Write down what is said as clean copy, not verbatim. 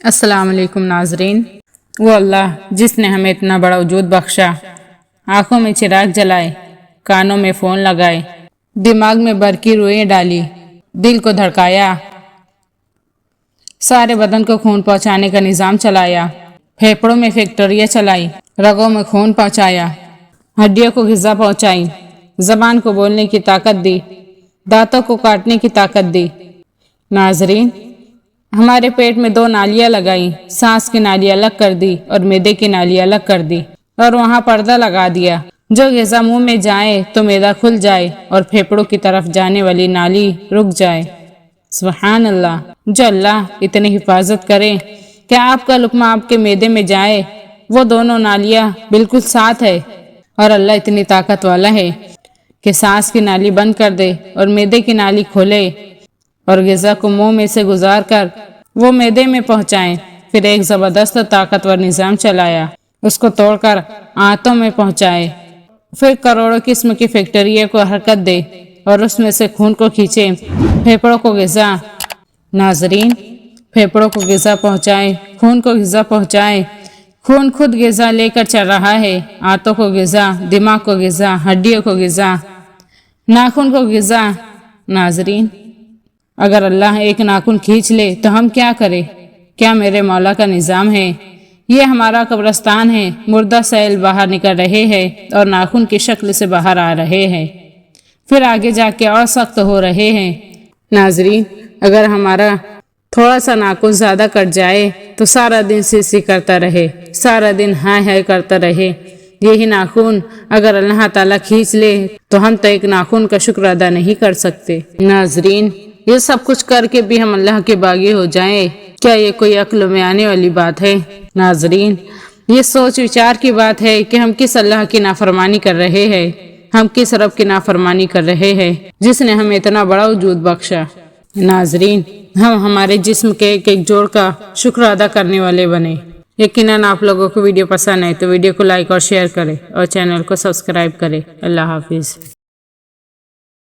السلام علیکم ناظرین۔ وہ اللہ جس نے ہمیں اتنا بڑا وجود بخشا، آنکھوں میں چراغ جلائے، کانوں میں فون لگائے، دماغ میں برقی روئیں ڈالی، دل کو دھڑکایا، سارے بدن کو خون پہنچانے کا نظام چلایا، پھیپھڑوں میں فیکٹریاں چلائی، رگوں میں خون پہنچایا، ہڈیوں کو غذا پہنچائی، زبان کو بولنے کی طاقت دی، دانتوں کو کاٹنے کی طاقت دی۔ ناظرین، ہمارے پیٹ میں 2 نالیاں لگائیں، سانس کی نالی الگ کر دی اور معدے کی نالی الگ کر دی اور وہاں پردہ لگا دیا۔ جو غذا منہ میں جائے تو معدہ کھل جائے اور پھیپھڑوں کی طرف جانے والی نالی رک جائے۔ سبحان اللہ! جو اللہ اتنی حفاظت کرے کہ آپ کا لقمہ آپ کے معدے میں جائے، وہ دونوں نالیاں بالکل ساتھ ہے، اور اللہ اتنی طاقت والا ہے کہ سانس کی نالی بند کر دے اور معدے کی نالی کھولے اور غذا کو منہ میں سے گزار کر وہ معدے میں پہنچائیں۔ پھر ایک زبردست طاقتور نظام چلایا، اس کو توڑ کر آنتوں میں پہنچائے، پھر کروڑوں قسم کی فیکٹریوں کو حرکت دے اور اس میں سے خون کو کھینچے، پھیپھڑوں کو غذا۔ ناظرین، پھیپھڑوں کو غذا پہنچائے، خون کو غذا پہنچائے، خون خود غذا لے کر چل رہا ہے، آنتوں کو غذا، دماغ کو غذا، ہڈیوں کو غذا، ناخن کو غذا۔ ناظرین، اگر اللہ ایک ناخن کھینچ لے تو ہم کیا کریں؟ کیا میرے مولا کا نظام ہے؟ یہ ہمارا قبرستان ہے، مردہ سیل باہر نکل رہے ہیں اور ناخن کی شکل سے باہر آ رہے ہیں، پھر آگے جا کے اور سخت ہو رہے ہیں۔ ناظرین، اگر ہمارا تھوڑا سا ناخن زیادہ کٹ جائے تو سارا دن سی کرتا رہے، سارا دن ہائے کرتا رہے۔ یہی ناخن اگر اللہ تعالیٰ کھینچ لے تو ہم تو ایک ناخن کا شکر ادا نہیں کر سکتے۔ ناظرین، یہ سب کچھ کر کے بھی ہم اللہ کے باغی ہو جائیں، کیا یہ کوئی عقل میں آنے والی بات ہے؟ ناظرین، یہ سوچ وچار کی بات ہے کہ ہم کس اللہ کی نافرمانی کر رہے ہیں، ہم کس رب کی نافرمانی کر رہے ہیں جس نے ہمیں اتنا بڑا وجود بخشا۔ ناظرین، ہم ہمارے جسم کے ایک ایک جوڑ کا شکر ادا کرنے والے بنے۔ یقیناً آپ لوگوں کو ویڈیو پسند ہے تو ویڈیو کو لائک اور شیئر کریں اور چینل کو سبسکرائب کریں۔ اللہ حافظ۔